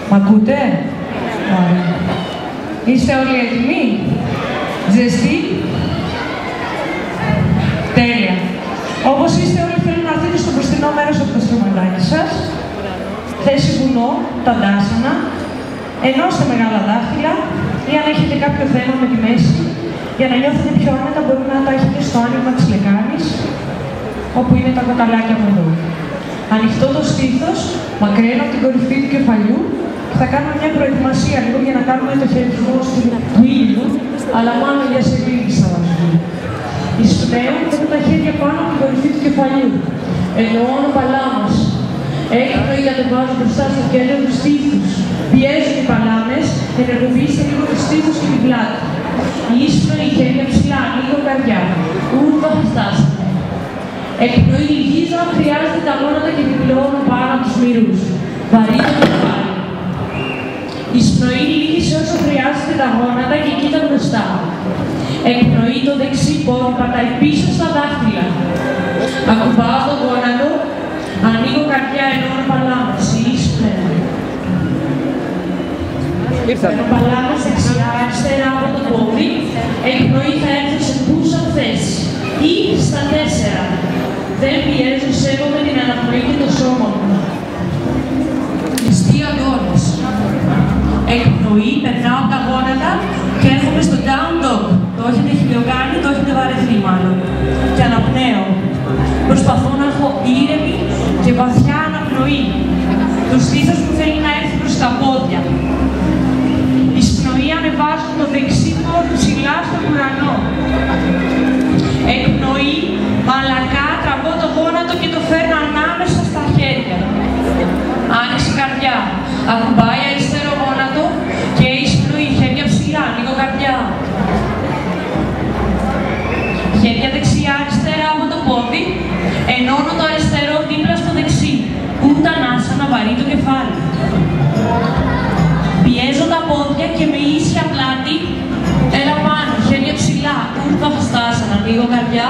Μ' ακούτε? Ωραία. Είστε όλοι έτοιμοι? Ζεστοί? Τέλεια. Όπως είστε όλοι θέλουν να έρθετε στο μπροστινό μέρος από το στρωματάκι σας. Θέση βουνό, τα ντάσανα. Ενώστε μεγάλα δάχτυλα ή αν έχετε κάποιο θέμα με τη μέση. Για να νιώθετε πιο άνετα μπορείτε να τα έχετε στο άνοιγμα της λεκάνης, όπου είναι τα κοκαλάκια μου εδώ. Ανοιχτό το στήθος, μακραίνω από την κορυφή του κεφαλιού και θα κάνουμε μια προετοιμασία λίγο για να κάνουμε το χαιρετισμό του ήλιου, αλλά μόνο για σελήνη θα μας βγει. Εισπνέω και τα χέρια πάνω από την κορυφή του κεφαλιού. Εννοώ παλά μας. Έκπνοη κατεβάζω μπροστά στο κέντρο του στήθους. Πιέζουν οι παλάμες, ενεργοποιήστε λίγο το στήθος και την πλάτη. Εισπνοή, χέρια ψηλά, λίγο καρδιά. Ούρβα χαστάσαμε. Εκπνοή λυγίζω αν χρειάζεται τα γόνατα και διπλώνω πάνω από τους μυρούς. Βαρύ το κεφάλι. Εισπνοή λύγησε όσο χρειάζεται τα γόνατα και κοίτα μπροστά. Εκπνοή το δεξί πόδι πατάει πίσω στα δάχτυλα. Ακουμπάω το γόνατο, ανοίγω καρδιά ενώ παλάμες. Εισπνέω. Ενώ παλάμες δεξιά, αριστερά από το πόδι. Εκπνοή θα έρθω σε πούσα θέση. Ή στα 4. Δεν πιέζω, σέβομαι την αναπνοή και το σώμα μου. Κλειστοί αγώνες. Εκπνοή, περνάω από τα γόνατα και έρχομαι στο down dog. Το έχετε χιλιοκάνει, το έχετε βαρεθεί μάλλον. Και αναπνέω. Προσπαθώ να έχω ήρεμη και βαθιά αναπνοή. Το στήθος μου θέλει να έρθει προς τα πόδια. Εισπνοή, ανεβάζω το δεξί πόδι ψηλά στον ουρανό. Εκπνοή, μαλακά, τραβώ το γόνατο και το φέρνω ανάμεσα στα χέρια. Άνοιξη καρδιά. Ακουμπάει αριστερό γόνατο και εισπνοή, χέρια ψηλά, λίγο καρδιά. Χέρια δεξιά, αριστερά από το πόδι. Ενώνω το αριστερό δίπλα στο δεξί. Ούτε ανάσα, βαρύ το κεφάλι. Πιέζω τα πόδια και με ίσια πλάτη. Έλα πάνω, χέρια ψηλά, ούρβα χαστάσανα, λίγο καρδιά.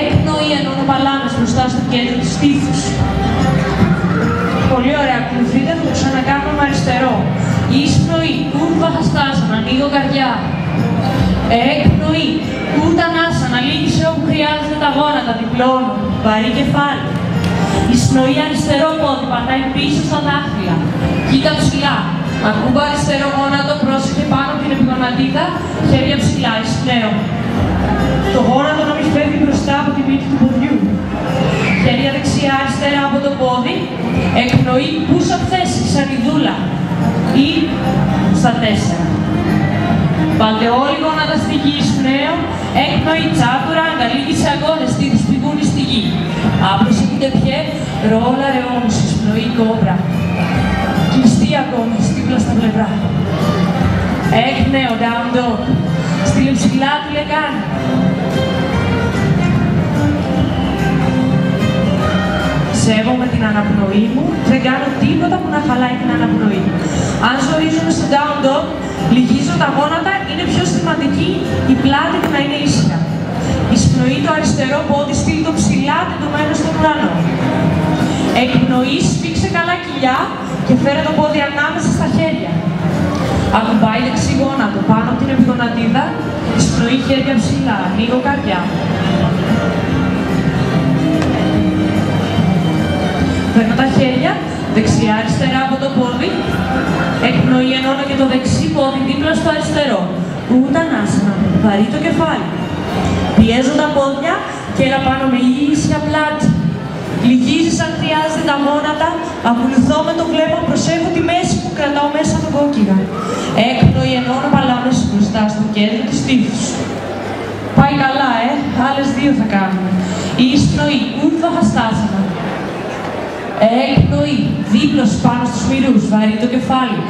Έκπνοη, ενώνω παλάμες μπροστά στο κέντρο του στήθους. Πολύ ωραία, ακολουθείτε, θα το ξανακάνουμε με αριστερό. Εισπνοή, ούρβα χαστάσανα, λίγο καρδιά. Έκπνοη, ούτε ανάσανα, λύγησε όπου χρειάζεται τα γόνατα, διπλώνω, βαρύ κεφάλι. Εισπνοή, αριστερό πόδι, πατάει πίσω στα δάχτυλα. Κοίτα ψηλά. Ακούμπα αριστερό γόνατο, πρόσεχε πάνω από την επιγονατίδα, χέρια ψηλά, εισπνέω. Το γόνατο να μην φεύγει μπροστά από τη μύτη του ποδιού. Χέρια δεξιά, αριστερά από το πόδι, εκπνοή, πούσα θέση, σαν ιδούλα. Ή στα 4. Βάλτε όλοι γόνατα στη γη, εισπνέω, έκπνοη, τσάτουρα, αγκαλίκη σε αγώνες, στήθους πηγούνι στη γη. Άπλωση και πιέ, ρόλα ρεόμους, εισπνοή, κόμπρα. Κλειστή ακόμη, στύπλα στα πλευρά. Εκπνέω, down dog. Στείλε ψηλά τη λεκάνη. Σέβομαι την αναπνοή μου, δεν κάνω τίποτα που να χαλάει την αναπνοή. Αν ζορίζομαι στο down dog, λυγίζω τα γόνατα, είναι πιο σημαντική η πλάτη που να είναι ήσυχα. Εισπνοή το αριστερό πόδι, στείλ' το ψηλά τεντωμένο στον ουρανό. Εκπνοή, σφίξε καλά κοιλιά και φέρε το πόδι ανάμεσα στα χέρια. Ακουμπάει δεξί γόνατο πάνω από την επιγονατίδα, εισπνοή χέρια ψηλά, ανοίγω καρδιά. Φέρνω τα χέρια, δεξιά αριστερά από το πόδι, εκπνοή ενώνω και το δεξί πόδι δίπλα στο αριστερό. Ούτε ανάσανα, βαρύ το κεφάλι. Πιέζω τα πόδια και έλα πάνω με ίσια πλάτη. Λυγίζεις αν χρειάζεται τα γόνατα, ακολουθώ με το βλέμμα, προσέχω τη μέση που κρατάω μέσα από τον κόκκιγα. Έκπνοη ενώνω παλάμες μπροστά στο κέντρο της στήθους. Πάει καλά, άλλες 2 θα κάνουμε. Εισπνοή, ούρβα χαστάσανα. Έκπνοη, δίπλωση πάνω στους μυρούς, βαρύ το κεφάλι.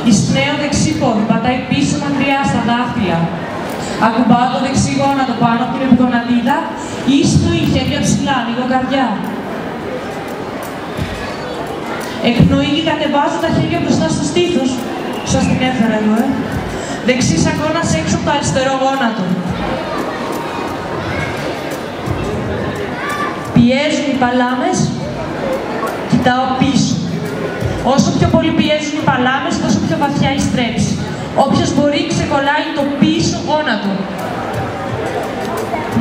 Εισπνέω δεξί πόδι, πατάει πίσω μακριά στα δάχτυλα. Ακουμπάω το δεξί γόνατο πάνω από την επιγονατίδα, εισπνοή, χέρια ψηλά, λίγο καρδιά. Εκπνοή και κατεβάζω τα χέρια μπροστά στο στήθος. Σας την έφερα εγώ, Δεξής αγώνας έξω από το αριστερό γόνατο. Πιέζουν οι παλάμες, κοιτάω πίσω. Όσο πιο πολύ πιέζουν οι παλάμες, τόσο πιο βαθιά η στρέψη. Όποιος μπορεί ξεκολλάει το πίσω γόνατο.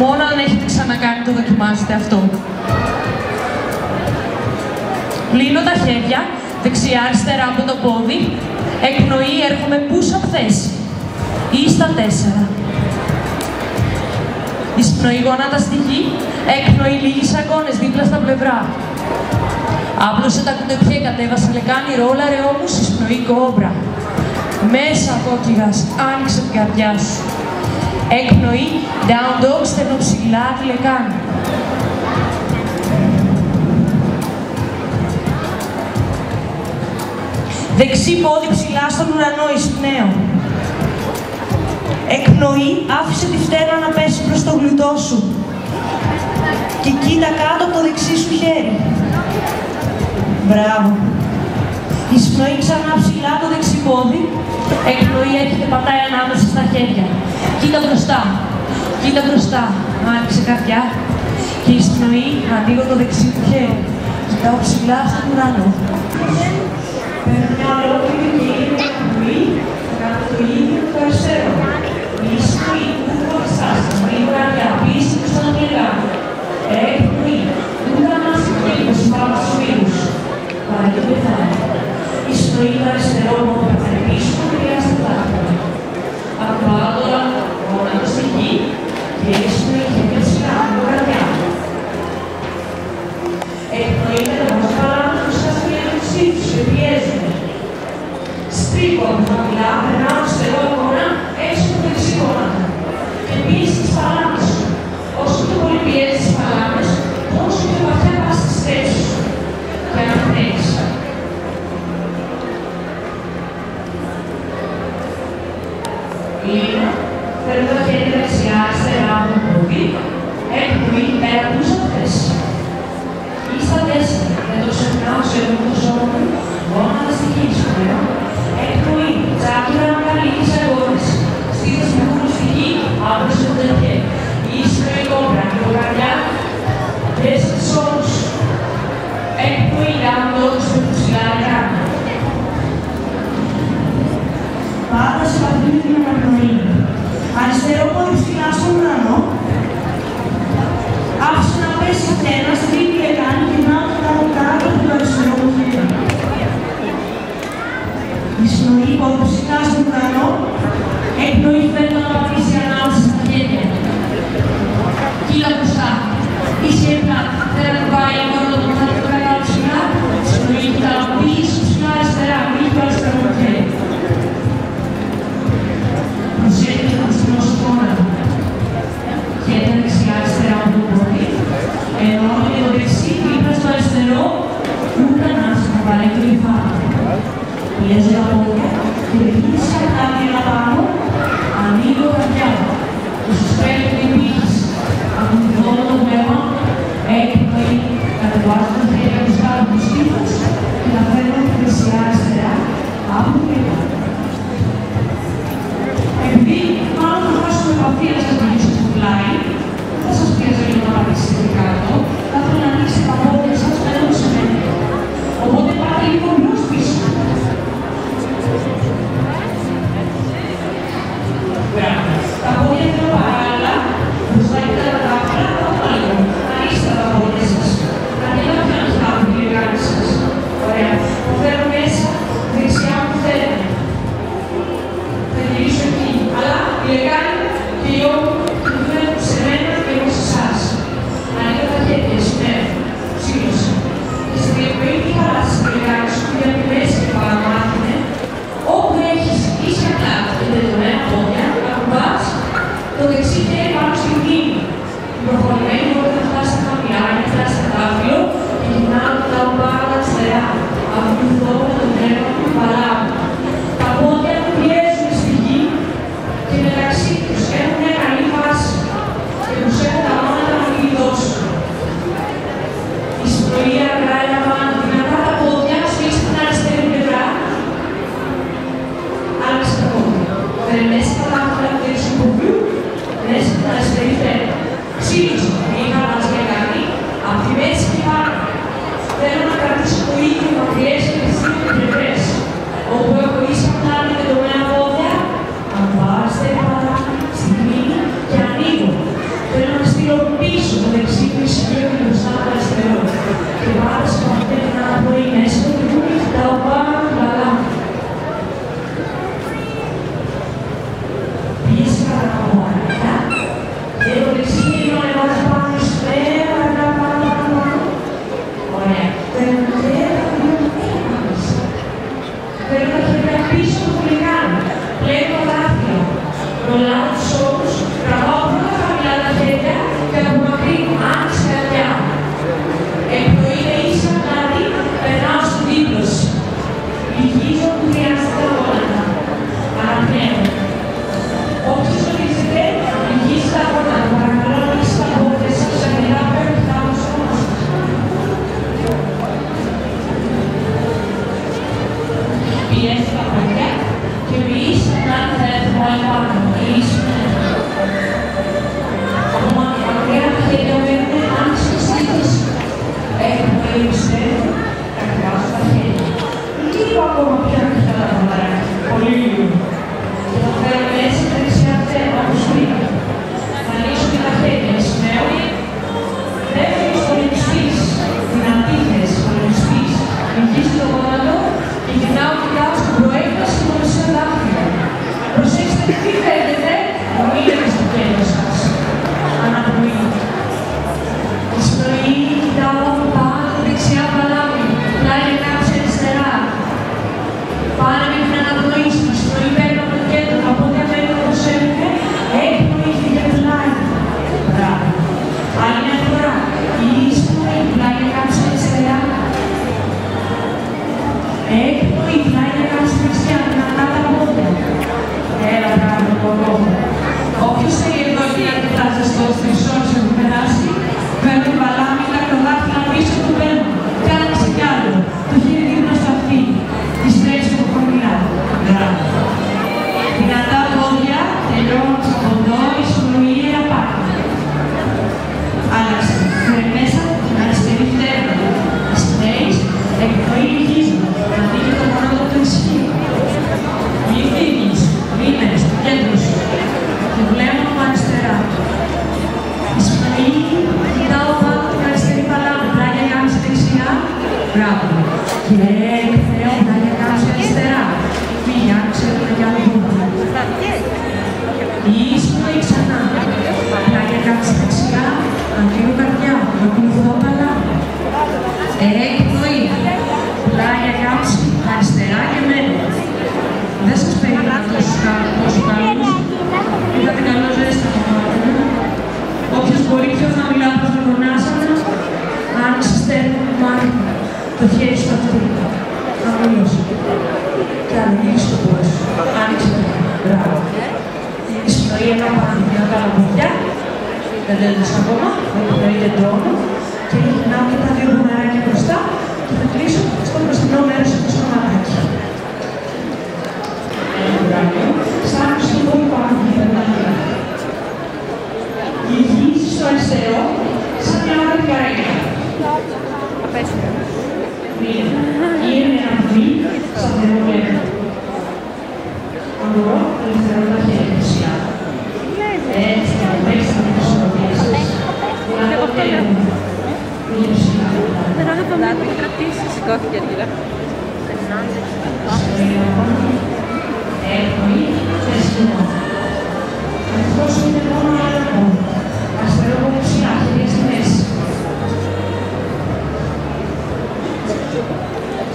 Μόνο αν έχετε ξανακάνει το δοκιμάζετε αυτό. Λύνω τα χέρια, δεξιά-αριστερά από το πόδι. Εκπνοή, έρχομαι push-up θέση. Ή στα 4. Εισπνοή γόνατα στη γη. Εκπνοή λίγες αγκώνες δίπλα στα πλευρά. Άπλωσε τα κουτεπιέ, κατέβασε λεκάνη, ρόλαρε όμως, εισπνοή κόμπρα. Μέσα κόκκιγας, άνοιξε την καρδιά σου. Εκπνοή, down dog, στενοψηλά τη λεκάνη. Δεξί πόδι ψηλά στον ουρανό, εισπνέω. Εκπνοή, άφησε τη φτέρνα να πέσει προς το γλουτό σου. Και κοίτα κάτω από το δεξί σου χέρι. Μπράβο. Εισπνοή ξανά ψηλά το δεξί πόδι. Εκπνοή έρχεται, πατάει ανάμεσα στα χέρια. Κοίτα μπροστά. Κοίτα μπροστά. Άνοιξε καρδιά. Και εισπνοή, ανοίγω το δεξί του χέρι. Κοιτάω ψηλά στον ουρανό. Παίρνω μια ολόκληρη και είναι εκπνοή. Κάνω το ίδιο το αριστερό. Εισπνοή, ούτω εξάστημα. Λίγο καρδιά. Πίση στον λεγάμι. Εκπνοή. Ούτω ανάστημα. Λίγο πάνω στους μήλους. Παρακεί πεθάνει. Εισπνοή το αριστερό μόνο πεθάνει πίσω και χρειάζεται δάχτυλα. Απλά τώρα γόνατο στη γη και εισπνοή και ψηλά από καρδιά. Εκπνοή με το μόνο παράδειγμα που σας πιέζουν τους και πιέζουν. Στρίπω από χαμηλά, περνάω αριστερό αγώνα έξω από το δεξί γόνατο. Και πίεση τις παλάμες σου. Όσο πιο πολύ πιέζεις τις παλάμες, όσο πιο βαθιά πας στη στρέψη σου. Και αναπνέεις. Λύνω, παίρνω τα χέρια δεξιά, αριστερά από το πόδι. Εκπνοή, πέρα πίσω θέση. Ή στα 4, δεν το ξεχνάω, ξέρουμε το σώμα μου. Γόνατα στη γη σου πλέον. Εκπνοή, τσάκυρα να καλύψεις αγώνες. Στήθος με κούρου στη γη, άπλωσε το τέτοιο. Εισπνοή κόμπρα, λίγο καρδιά. Πέσε τους όρους. Εκπνοή, κάνω το όρους με ψηλά λεκάνη. Πάντα σε βαθύνει την αναπνοή. Αριστερό πόδι ψηλά στον ουρανό. Άφησε να πέσει φτένα, στρίβει λεκάνη και να το κάτω από το αριστερό πόδι. Εισπνοή, πόδι ψηλά στον ουρανό. Εκπνοή, φέρνω να πατήσει ανάμεσα στα χέρια. Κοίτα μπροστά. Είσαι πλάτη. Δεν ακουμπάει μόνο το μάτι του κανάλι ψηλά. Εισπνοή, κοιτάω πίσω ψηλά αριστερά. Μην το αριστερό χέρι. Προσέχετε να στρώσω γόνατο. Χέρια δεξιά αριστερά από το πόδι. Ενώ με το δεξί δίπλα στο αριστερό, ούτε να σου βάλει το λιφάκι. Πιέζω τα πόδια και δείξα κάτι ένα πάνω, ανοίγω καρδιά. Και σου στρέφω την πύχηση. Ακολουθώ το βλέμμα, έκπνοη, κατεβάζω τα χέρια μπροστά από τους στήθους και τα φέρνω δεξιά αριστερά από το πίσω. Επειδή μάλλον θα χάσουμε επαφή να σας μιλήσω στο πλάι, θα σας πιέζω λίγο να πατήσετε κάτω, θα θέλω να ανοίξετε τα πόδια σας με το ψημένο. Οπότε πάτε λίγο μπρος πίσω. Τα πόδια θέλω παράλληλα, μπροστά και τα δάχτυλα, θα λίγο. Ανοίξτε τα πόδια σας. Ανοίγω και να χτάμε τη λιγάνη σας. Ωραία. Το φέρω μέσα, δεξιά που θέλετε. Θα γυρίσω εκεί. Αλλά η λεκάνη και η ώμη του φέρνουν σε μένα και εγώ σε εσάς. Ανοίγω τα χέρια, συνέβη. Ψήλωσε. Και στην εκπνοή τι χαράσεις τη λεκάνη σου για τη μέση και παραμάθηνε. Όπου έχεις ίσια κλάτα και τελειωμένα πόδια, ακουμπάς το δεξί χέρι πάνω στη μνήμη. Την προχωρημένη μπορεί να φτάσει στα χαμηλά, να φτάσει στα δάχτυλο και γυρνάω το τάω πάρα αριστερά. Ακολουθώ με το βλέμμα του παλάβου. Τα πόδια μου πιέζουν στη γη και μεταξύ τους έχουν μια καλή βάση και τους έχουν τα γόνατα να μην δώσουν. Εισπνοή αργά ελαμβάνω δυνατά τα πόδια, σφίξτε την αριστερή πλευρά. Άλλαξε τα πόδια. Φέρε μέσα τα δάχτυλα του δεξιού ποδιού, μέσα την αριστερή φέρνη. Ψήλωσε, μην χαλάς λεκάνη, απ' τη μέση και πάνω. Θέλω να κρατήσω το ίδιο μακριές και τις δύο πιέστε τα παιδιά και εμείς να θέλετε πάλι πάνω. Ακόμα μακριά τα χέρια μένουν, αν συστήθεις έχουμε πιστεύω, τα κρεβάζω τα χέρια. Λίγο ακόμα πιο ανοιχτά τα ποδαράκια, πολύ λίγο. Και θα φέρω μέσα τα δεξιά θέα, όπως πήγα. Θα ανοίξω και τα χέρια, σημαίω. Δεύτερος πολεμιστής, δυνατή θέση, πολεμιστής. Νικήσει το γόνατο και γυρνάω κοιτάω στην προέκταση του μεσαίου δάχτυλα. Προσέξτε τι φαίνεται, μείνετε στο κέντρο σας. Αναπνοή. Εισπνοή, κοιτάω από πάνω, δεξιά παλάμη, πλάγια κάψη αριστερά. Πάνε με την αναπνοή σου, εισπνοή παίρνω από το κέντρο, τα πόδια μένουν όπως έμεινε, έκπνοη και πλάγια. Μπράβο. Άλλη μια φορά. Εισπνοή, πλάγια κάψη αριστερά. Έκπνοη, πλάγια κάψη δεξιά, δυνατά τα πόδια. Έλα, μπράβο, μπορώ. Όποιος θέλει εδώ και να κοιτάζει στο στρισός που περάσει, παίρνει παλάμη, κάνει το δάχτυλα πίσω του παίρνει. Κάναξε κι άλλο. Το χέρι δίπλα στο αυτί. Τη στρέψει από κοντινά. Μπράβο. Δυνατά πόδια, τελειώνεις από εδώ, εισπνοή, απάνω. Άλλαξε. Φέρε μέσα την αριστερή φτέρνα. Εισπνέεις, εκπνοή λυγίζουμε. Να δείχνει το γόνατο του ισχύει. Μη φύγεις. Μείνε στο κέντρο σου. Και βλέπω αριστερά. Εισπνοή, κοιτάω πάνω την αριστερή παλάμη. Πλάγια κάμψη δεξιά. Μπράβο. Και εκπνέω, πλάγια κάμψη αριστερά. Φύγει, άκουσε το κι άλλο βούτο. Εισπνοή ξανά. Πλάγια κάμψη δεξιά. Αντίο καρδιά. Ακολουθώ παλάμη. Εκπνοή. Πλάγια κάμψη αριστερά και μένω. Δεν σας περίμενα τόσο καλούς. Είχατε καλό ζέστη από μάτια. Όποιος μπορεί πιο χαμηλά προς τον γονάσανα, άνοιξε στέρνο του μάτι, το χέρι στο αυτί. Χαμηλώσει. Και ανοίξει το πόδι σου. Άνοιξε το χέρι. Μπράβο. Εισπνοή ένα πάνω και να κάνω ποδιά. Δεν τέλειωσε ακόμα. Εκπνοείτε τρόνο. Και γυρνάω και τα δύο γοναράκια μπροστά και θα κλείσω στο μπροστινό μέρος από το στοματάκι. Στάνω στο πόδι πάνω και περνάει. Γυρίζεις στο αριστερό, σαν μια άλλη καρέκλα. Είναι ένα βι, σαν δερολεύω. Αν μπορώ, ελευθερώ τα χέρια δεξιά. Έτσι, να παίξεις να μην ισορροπήσεις. Να το θέλουμε. Δεν θα να το κρατήσεις. Σηκώθηκε αργύρα. Εκπνοή και σκηνό. Αυτός είναι μόνο ένα πόδι. Αριστερό πόδι ψηλά, χέρια στη μέση.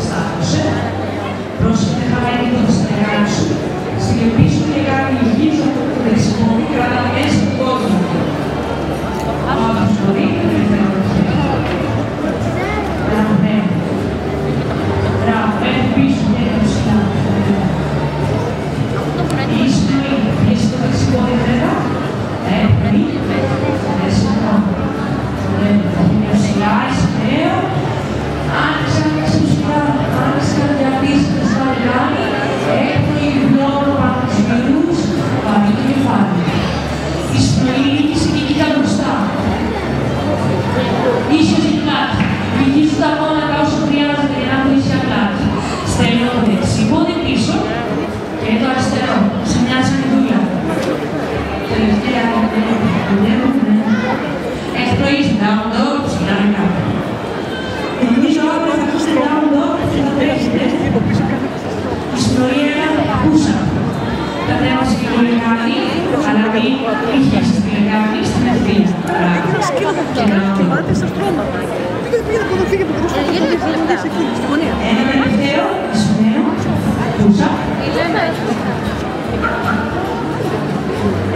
Στάθωσε. Πρόσεχε χαμένη το δεξιά σου. Σκυλπίσου και κάνει γύρω από το δεξιπόδι, κρατά μέσα του πόδι. Όποιος μπορεί, ελευθερώ το χέρι. Μπράβο, μπράβο, μέχρι πίσω, χέρια ψηλά. Εισπνοή, πίεση το δεξιπόδι βέβαια. Εκπνοή, δεξιπόδι. Είναι ψηλά, εισπνέω. Άνοιξα ψηλά, άνοιξα διαπίστευες τα λιγάνι. Εκπνοή, γνώρο πάνω τους γύρους, βαρύ το κεφάλι. Εισπνοή, λύγησε και κοίτα μπροστά. Ίσιο και πλάτη. Λυγίζουν τα γόνατα όσο χρειάζεται για να βρεις για πλάτη. Στέλνω το δεξί πόδι πίσω και το αριστερό, σε μια σανιδούλα. Τελευταία δουλεύουμε. Εκπνοής, down dog, ψηλά με κάτω. Νομίζω όλα θα ακούσετε down dog και θα τρέχετε. Εισπνοή ένα πούσα. Κατέβασε και το λεγάνι, αλλά μην είχες τη λεγάνι στην ευθύνη. Και να Πάτε στο στρώμα. Πήγαινε από εδώ, φύγε από εδώ. ένα τελευταίο, εισπνέω, πούσα.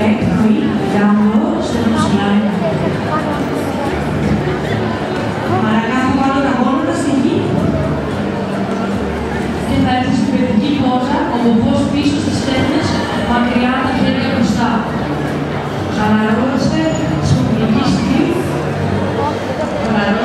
Εκπνοή, down dog, στο ψηλά με κάτω. Παρακάτω πάνω τα γόνατα στη γη. Και θα έρθει στην παιδική πόζα, ο μποβός πίσω στις στέρνες, μακριά τα χέρια μπροστά. Χαλαρώστε, σκοπηλική στιγμή. Χαλαρώστε.